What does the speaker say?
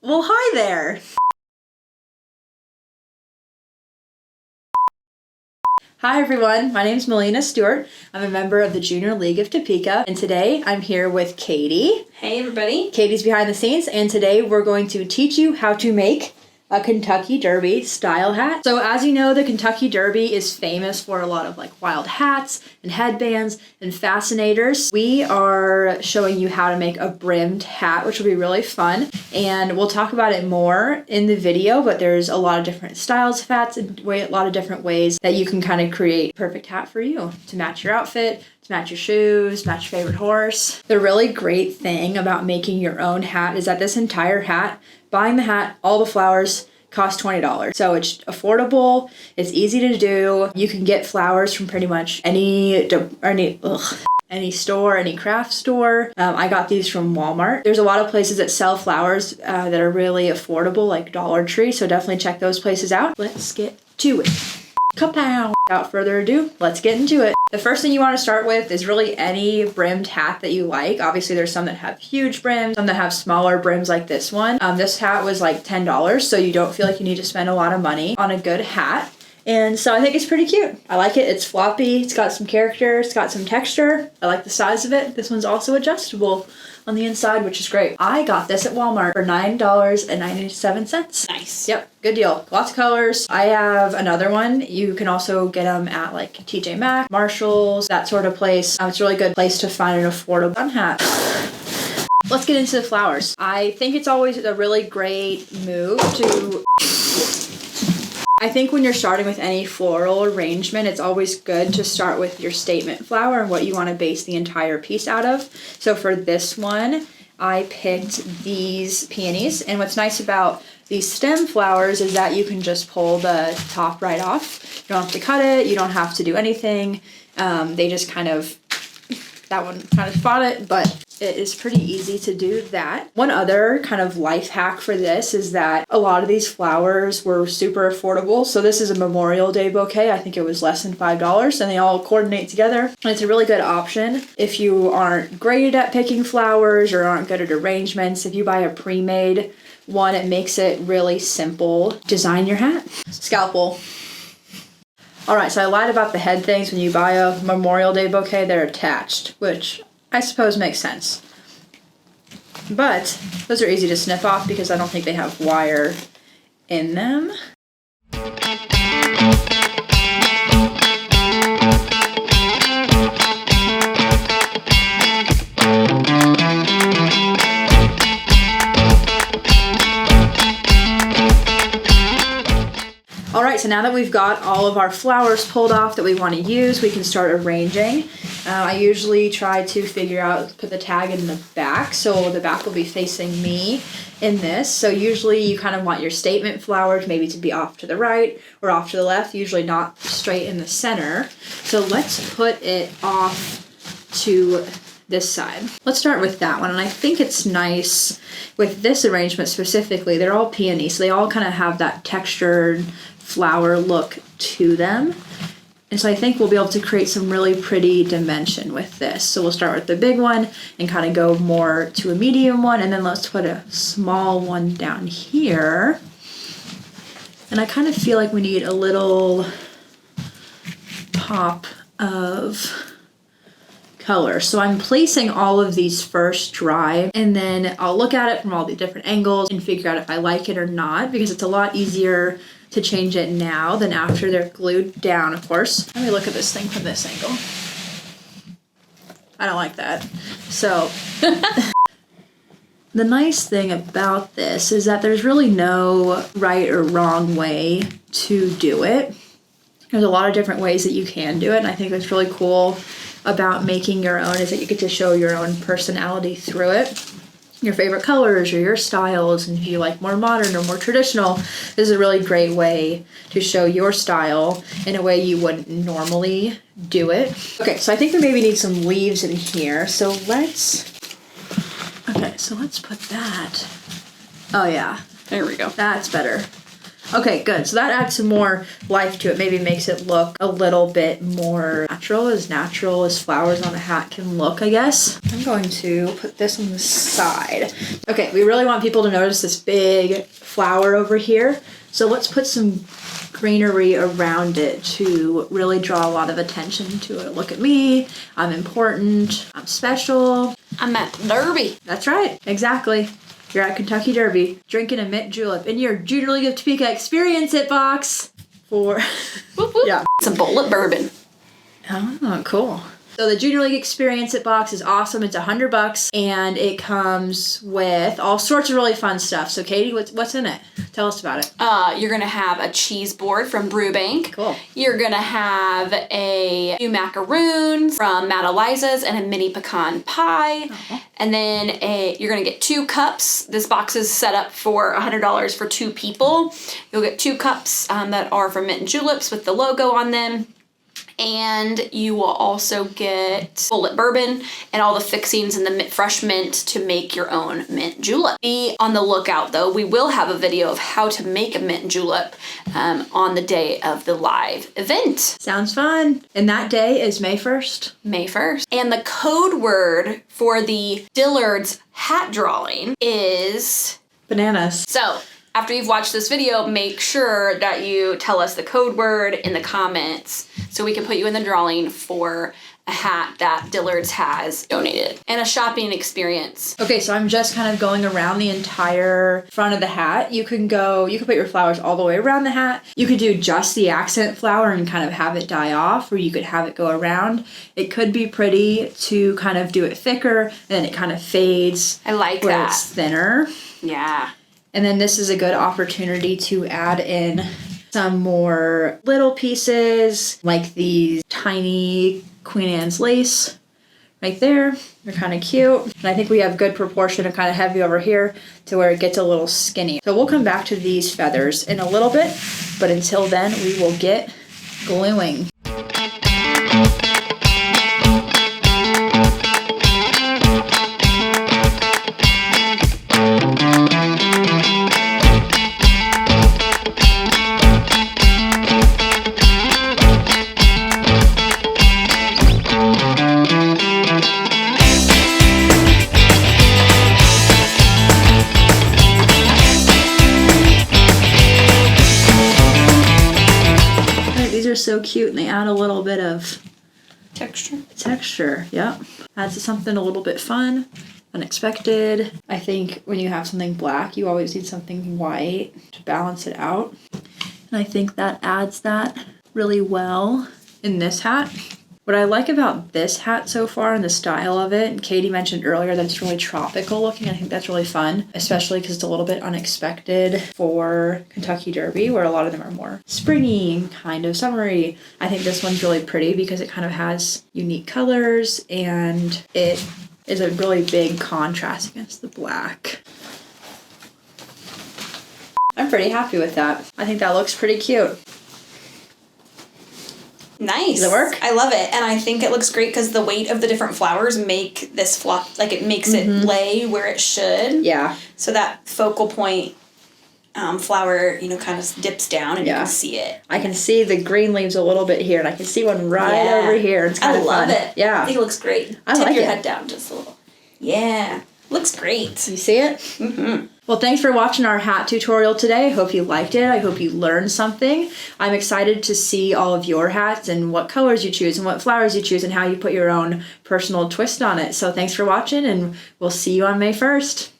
Well, hi there. Hi everyone, my name is Melina Stewart. I'm a member of the Junior League of Topeka, and today I'm here with Katie. Hey everybody. Katie's behind the scenes, and today we're going to teach you how to make a Kentucky Derby style hat. So as you know, the Kentucky Derby is famous for a lot of like wild hats and headbands and fascinators. We are showing you how to make a brimmed hat, which will be really fun. And we'll talk about it more in the video, but there's a lot of different styles of hats and a lot of different ways that you can kind of create a perfect hat for you to match your outfit, to match your shoes, match your favorite horse. The really great thing about making your own hat is that this entire hat, buying the hat, all the flowers, cost $20. So it's affordable, it's easy to do. You can get flowers from pretty much any store, any craft store. I got these from Walmart. There's a lot of places that sell flowers that are really affordable, like Dollar Tree, so definitely check those places out. Let's get to it. Kapow! Without further ado, let's get into it. The first thing you want to start with is really any brimmed hat that you like. Obviously, there's some that have huge brims, some that have smaller brims like this one. This hat was like $10, so you don't feel like you need to spend a lot of money on a good hat. And so I think it's pretty cute. I like it. It's floppy. It's got some character. It's got some texture. I like the size of it. This one's also adjustable on the inside, which is great. I got this at Walmart for $9.97. Nice. Yep, good deal. Lots of colors. I have another one. You can also get them at like TJ Maxx, Marshalls, that sort of place. It's a really good place to find an affordable fun hat. Let's get into the flowers. I think it's always a really great move to... I think when you're starting with any floral arrangement, it's always good to start with your statement flower and what you want to base the entire piece out of. So for this one, I picked these peonies. And what's nice about these stem flowers is that you can just pull the top right off. You don't have to cut it. You don't have to do anything. They just kind of, that one kind of fought it, but it is pretty easy to do that. One other kind of life hack for this is that a lot of these flowers were super affordable. So this is a Memorial Day bouquet. I think it was less than $5 and they all coordinate together. And it's a really good option if you aren't great at picking flowers or aren't good at arrangements. If you buy a pre-made one, it makes it really simple. Design your hat. Scalpel. All right, so I lied about the head things. When you buy a Memorial Day bouquet, they're attached, which I suppose makes sense. But those are easy to snip off because I don't think they have wire in them. All right, so now that we've got all of our flowers pulled off that we want to use, we can start arranging. I usually try to figure out, put the tag in the back, so the back will be facing me in this. So usually you kind of want your statement flowers maybe to be off to the right or off to the left, usually not straight in the center. So let's put it off to this side. Let's start with that one, and I think it's nice with this arrangement specifically. They're all peony, so they all kind of have that textured flower look to them. And so I think we'll be able to create some really pretty dimension with this. So we'll start with the big one and kind of go more to a medium one, and then let's put a small one down here. And I kind of feel like we need a little pop of color. So I'm placing all of these first dry, and then I'll look at it from all the different angles and figure out if I like it or not, because it's a lot easier to change it now than after they're glued down, of course. Let me look at this thing from this angle. I don't like that. So the nice thing about this is that there's really no right or wrong way to do it. There's a lot of different ways that you can do it, and I think what's really cool about making your own is that you get to show your own personality through it. Your favorite colors or your styles, and if you like more modern or more traditional, this is a really great way to show your style in a way you wouldn't normally do it. Okay, so I think we maybe need some leaves in here, so let's put that. Oh yeah, There we go. that's better. Okay, good. So that adds some more life to it. Maybe makes it look a little bit more natural as flowers on a hat can look, I guess. I'm going to put this on the side. Okay, we really want people to notice this big flower over here. So let's put some greenery around it to really draw a lot of attention to it. Look at me. I'm important. I'm special. I'm at the Derby. That's right. Exactly. You're at Kentucky Derby, drinking a mint julep in your Junior League of Topeka Experience It box for... Whoop, whoop. Yeah. It's a bullet bourbon. Oh, cool. So the Junior League Experience It box is awesome. It's $100 and it comes with all sorts of really fun stuff. So Katie, what's in it? Tell us about it. You're gonna have a cheese board from Brewbank. Cool. You're gonna have a few macaroons from Mad Eliza's and a mini pecan pie. Uh-huh. And then you're gonna get 2 cups. This box is set up for $100 for 2 people. You'll get 2 cups that are from Mint Juleps with the logo on them. And you will also get bullet bourbon and all the fixings and the fresh mint to make your own mint julep. Be on the lookout though. We will have a video of how to make a mint julep on the day of the live event. Sounds fun. And that day is May 1st. May 1st. And the code word for the Dillard's hat drawing is... Bananas. So... after you've watched this video, make sure that you tell us the code word in the comments so we can put you in the drawing for a hat that Dillard's has donated and a shopping experience. Okay, so I'm just kind of going around the entire front of the hat. You can put your flowers all the way around the hat. You could do just the accent flower and kind of have it die off, or you could have it go around. It could be pretty to kind of do it thicker and then it kind of fades. I like where that. It's thinner. Yeah. And then this is a good opportunity to add in some more little pieces, like these tiny Queen Anne's lace right there. They're kind of cute. And I think we have good proportion of kind of heavy over here to where it gets a little skinny. So we'll come back to these feathers in a little bit, but until then we will get gluing. So cute, and they add a little bit of texture. Yep, adds something a little bit fun, unexpected. I think when you have something black, you always need something white to balance it out, and I think that adds that really well in this hat. What I like about this hat so far and the style of it, and Katie mentioned earlier that it's really tropical looking. I think that's really fun, especially because it's a little bit unexpected for Kentucky Derby, where a lot of them are more springy, kind of summery. I think this one's really pretty because it kind of has unique colors and it is a really big contrast against the black. I'm pretty happy with that. I think that looks pretty cute. Nice. Does it work? I love it. And I think it looks great because the weight of the different flowers make this flop, like it makes it lay where it should. Yeah. So that focal point flower, kind of dips down and you can see it. I can see the green leaves a little bit here, and I can see one right over here. It's kind of fun. I love it. Yeah. I think it looks great. Tip like your it. head down just a little. Yeah. Looks great. You see it? Mm-hmm. Well, thanks for watching our hat tutorial today. I hope you liked it. I hope you learned something. I'm excited to see all of your hats and what colors you choose and what flowers you choose and how you put your own personal twist on it. So thanks for watching, and we'll see you on May 1st.